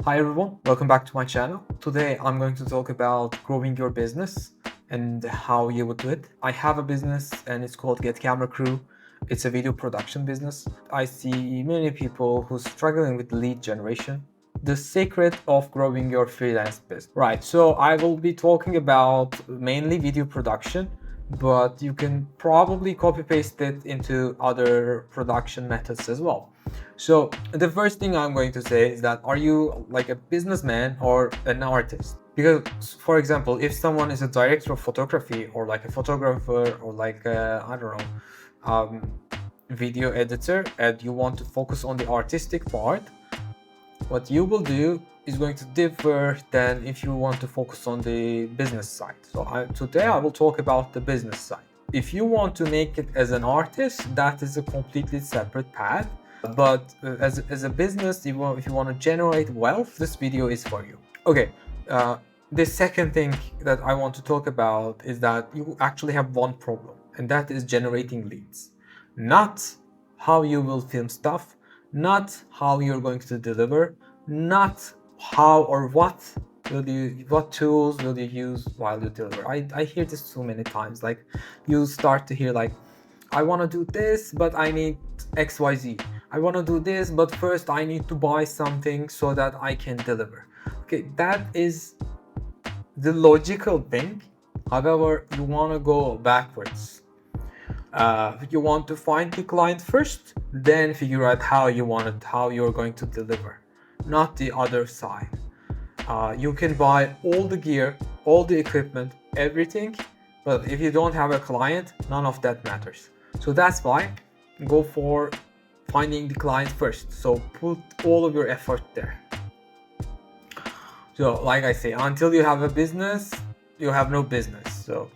Hi everyone, welcome back to my channel. Today I'm going to talk about growing your business and how you would do it. I have a business and it's called Get Camera Crew. It's a video production business. I see many people who's struggling with lead generation. The secret of growing your freelance business. Right, so I will be talking about mainly video production, but you can probably copy paste it into other production methods as well. So the first thing I'm going to say is that are you like a businessman or an artist? Because for example, if someone is a director of photography or like a photographer or like I don't know, video editor, and you want to focus on the artistic part, what you will do is going to differ than if you want to focus on the business side. So today I will talk about the business side. If you want to make it as an artist, that is a completely separate path. But as a business, if you want to generate wealth, this video is for you. Okay, the second thing that I want to talk about is that you actually have one problem, and that is generating leads. Not how you will film stuff, not how you're going to deliver, not how or what tools will you use while you deliver. I hear this so many times. Like you start to hear like, I want to do this, but I need XYZ. I want to do this, but first I need to buy something so that I can deliver. Okay, that is the logical thing. However, you want to go backwards. You want to find the client first, then figure out how you're going to deliver, not the other side. You can buy all the gear, all the equipment, everything, but if you don't have a client, none of that matters. So that's why go for finding the client first. So put all of your effort there. So like I say, until you have a business, you have no business. So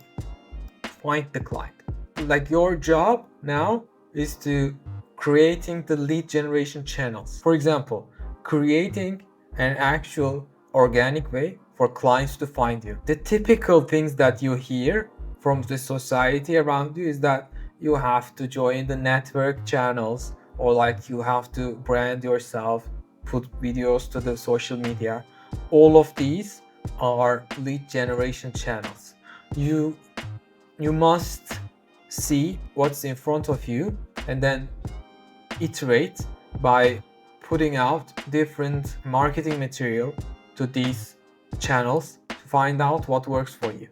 find the client. Like your job now is to creating the lead generation channels. For example, creating an actual organic way for clients to find you. The typical things that you hear from the society around you is that you have to join the network channels, or like you have to brand yourself, put videos to the social media. All of these are lead generation channels. You must see what's in front of you and then iterate by putting out different marketing material to these channels to find out what works for you.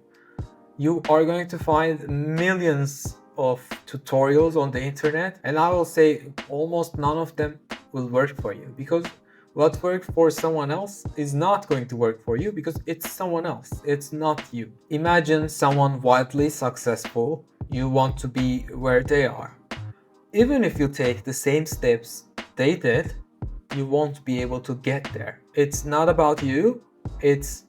You are going to find millions of tutorials on the internet, and I will say almost none of them will work for you, because what works for someone else is not going to work for you because it's someone else, it's not you. Imagine someone wildly successful, you want to be where they are. Even if you take the same steps they did, you won't be able to get there. It's not about you, it's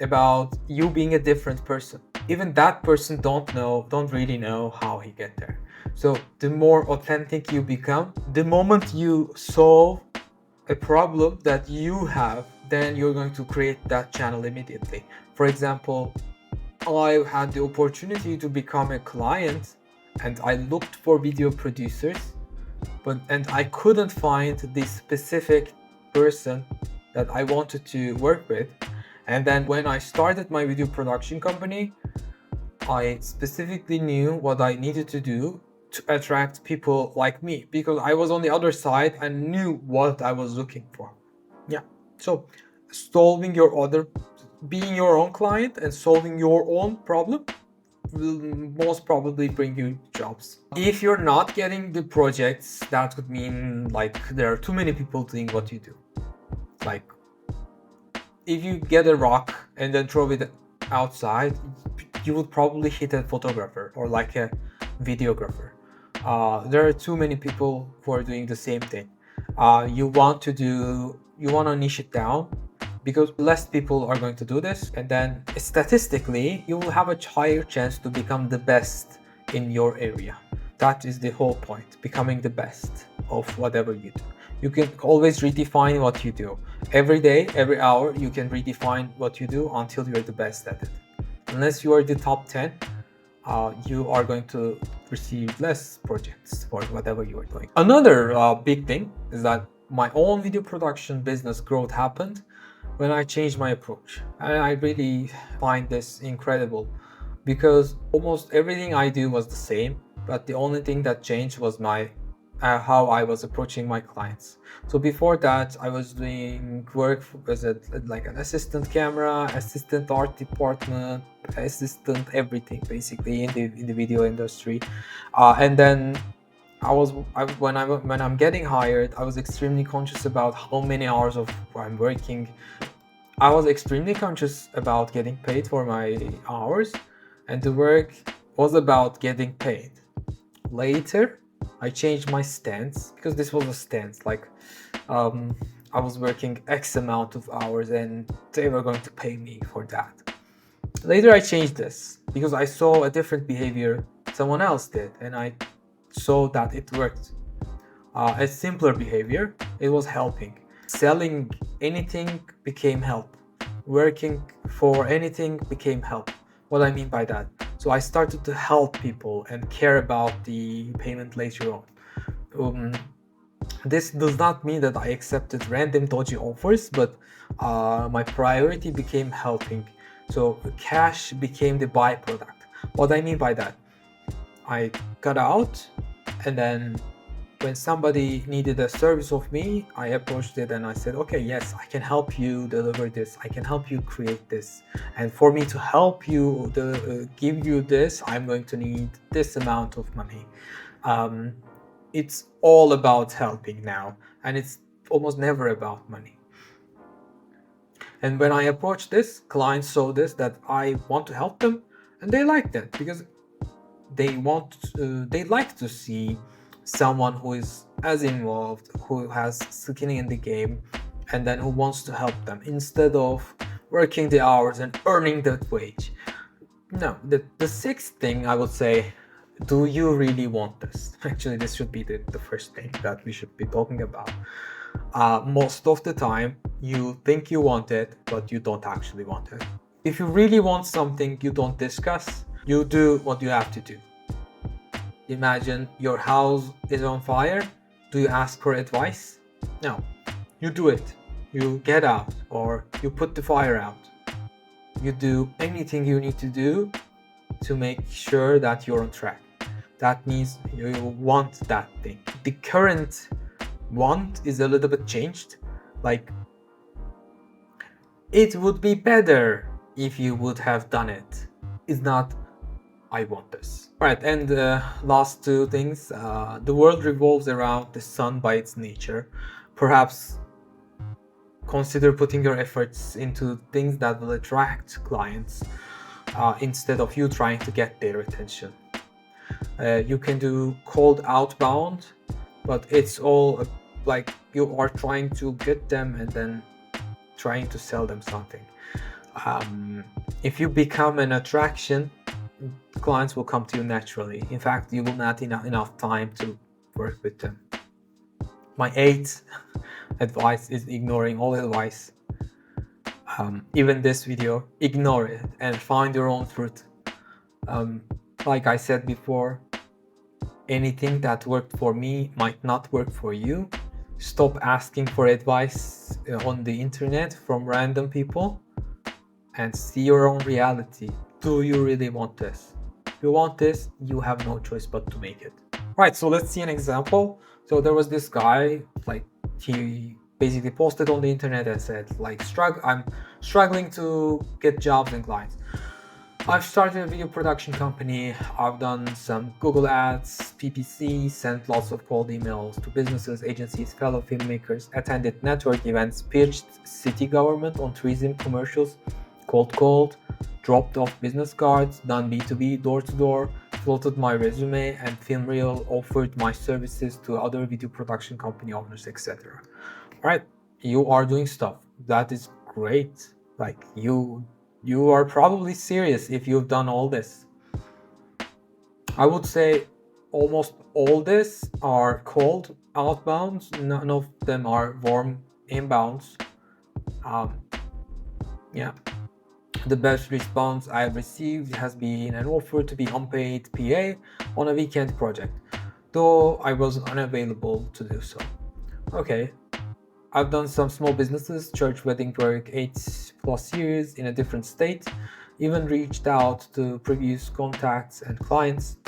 about you being a different person. Even that person don't really know how he get there. So the more authentic you become, the moment you solve a problem that you have, then you're going to create that channel immediately. For example, I had the opportunity to become a client and I looked for video producers, and I couldn't find the specific person that I wanted to work with. And then when I started my video production company, I specifically knew what I needed to do to attract people like me, because I was on the other side and knew what I was looking for. Yeah. So being your own client and solving your own problem will most probably bring you jobs. If you're not getting the projects, that would mean like there are too many people doing what you do. Like if you get a rock and then throw it outside, you would probably hit a photographer or like a videographer. There are too many people who are doing the same thing. You want to niche it down, because less people are going to do this, and then statistically you will have a higher chance to become the best in your area. That is the whole point, becoming the best of whatever you do. You can always redefine what you do. Every day, every hour, you can redefine what you do until you're the best at it. Unless you are the top 10, you are going to receive less projects for whatever you are doing. Another big thing is that my own video production business growth happened when I changed my approach. And I really find this incredible because almost everything I do was the same, but the only thing that changed was my how I was approaching my clients. So before that, I was doing work as like an assistant camera, assistant art department, assistant everything basically in the video industry, and then when I'm getting hired, I was extremely conscious about how many hours of I'm working. I was extremely conscious about getting paid for my hours, and the work was about getting paid. Later, I changed my stance because this was a stance like um, I was working X amount of hours and they were going to pay me for that. Later, I changed this because I saw a different behavior someone else did, and I saw that it worked. A simpler behavior, it was helping. Selling anything became help. Working for anything became help. What I mean by that? So I started to help people and care about the payment later on. Um, this does not mean that I accepted random dodgy offers, but my priority became helping. So cash became the byproduct. What I mean by that? I got out, and then when somebody needed a service of me, I approached it and I said, okay, yes, I can help you deliver this. I can help you create this. And for me to help you give you this, I'm going to need this amount of money. It's all about helping now, and it's almost never about money. And when I approached this, clients saw this, that I want to help them, and they liked it because they like to see someone who is as involved, who has skin in the game, and then who wants to help them instead of working the hours and earning that wage. No, the sixth thing I would say, do you really want this? Actually, this should be the first thing that we should be talking about. Most of the time, you think you want it, but you don't actually want it. If you really want something, you don't discuss, you do what you have to do. Imagine your house is on fire. Do you ask for advice? No. You do it. You get out, or you put the fire out. You do anything you need to do to make sure that you're on track. That means you want that thing. The current want is a little bit changed. Like, it would be better if you would have done it. It's not, I want this. Right, and last two things. The world revolves around the sun by its nature. Perhaps consider putting your efforts into things that will attract clients instead of you trying to get their attention. You can do cold outbound, but it's all like you are trying to get them and then trying to sell them something. If you become an attraction, clients will come to you naturally. In fact, you will not enough time to work with them. My eighth advice is ignoring all advice. Even this video, ignore it and find your own truth. Like I said before, anything that worked for me might not work for you. Stop asking for advice on the internet from random people and see your own reality. Do you really want this? If you want this, you have no choice but to make it. Right, so let's see an example. So there was this guy, like, he basically posted on the internet and said, like, I'm struggling to get jobs and clients. I've started a video production company. I've done some Google ads, PPC, sent lots of cold emails to businesses, agencies, fellow filmmakers, attended network events, pitched city government on tourism commercials, cold called, dropped off business cards, done B2B, door-to-door, floated my resume and film reel, offered my services to other video production company owners, etc. Right, you are doing stuff. That is great. Like, you are probably serious if you've done all this. I would say almost all this are cold outbounds. None of them are warm inbounds. Yeah. The best response I've received has been an offer to be unpaid PA on a weekend project, though I was unavailable to do so. Okay, I've done some small businesses, church wedding work, 8+ years in a different state, even reached out to previous contacts and clients.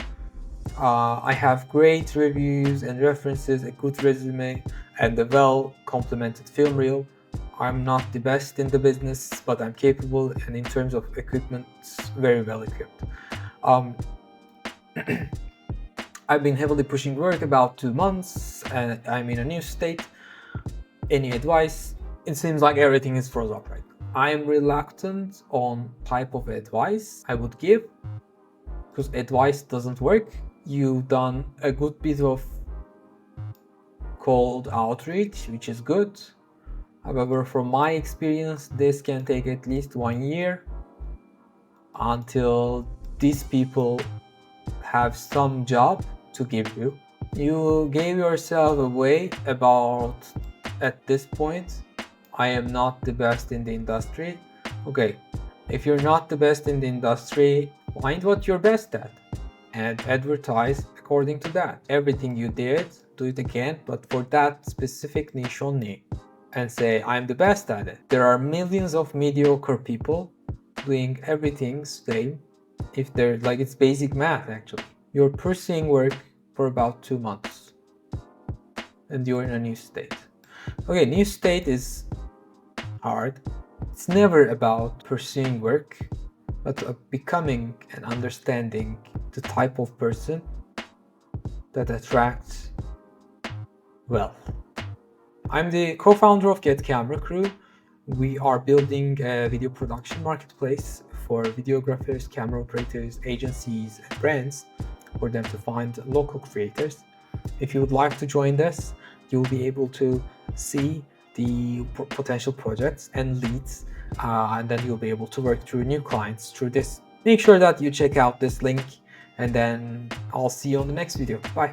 I have great reviews and references, a good resume, and a well-complemented film reel. I'm not the best in the business, but I'm capable, and in terms of equipment, very well equipped. I've been heavily pushing work about 2 months, and I'm in a new state. Any advice? It seems like everything is frozen up right now. I am reluctant on type of advice I would give, because advice doesn't work. You've done a good bit of cold outreach, which is good. However, from my experience, this can take at least 1 year until these people have some job to give you. You gave yourself away about, at this point, I am not the best in the industry. Okay, if you're not the best in the industry, find what you're best at and advertise according to that. Everything you did, do it again, but for that specific niche only, and say, I'm the best at it. There are millions of mediocre people doing everything same. If they're like, it's basic math actually. You're pursuing work for about 2 months and you're in a new state. Okay, new state is hard. It's never about pursuing work, but becoming and understanding the type of person that attracts wealth. I'm the co-founder of Get Camera Crew. We are building a video production marketplace for videographers, camera operators, agencies, and brands for them to find local creators. If you would like to join us, you'll be able to see the potential projects and leads, and then you'll be able to work through new clients through this. Make sure that you check out this link, and then I'll see you on the next video. Bye.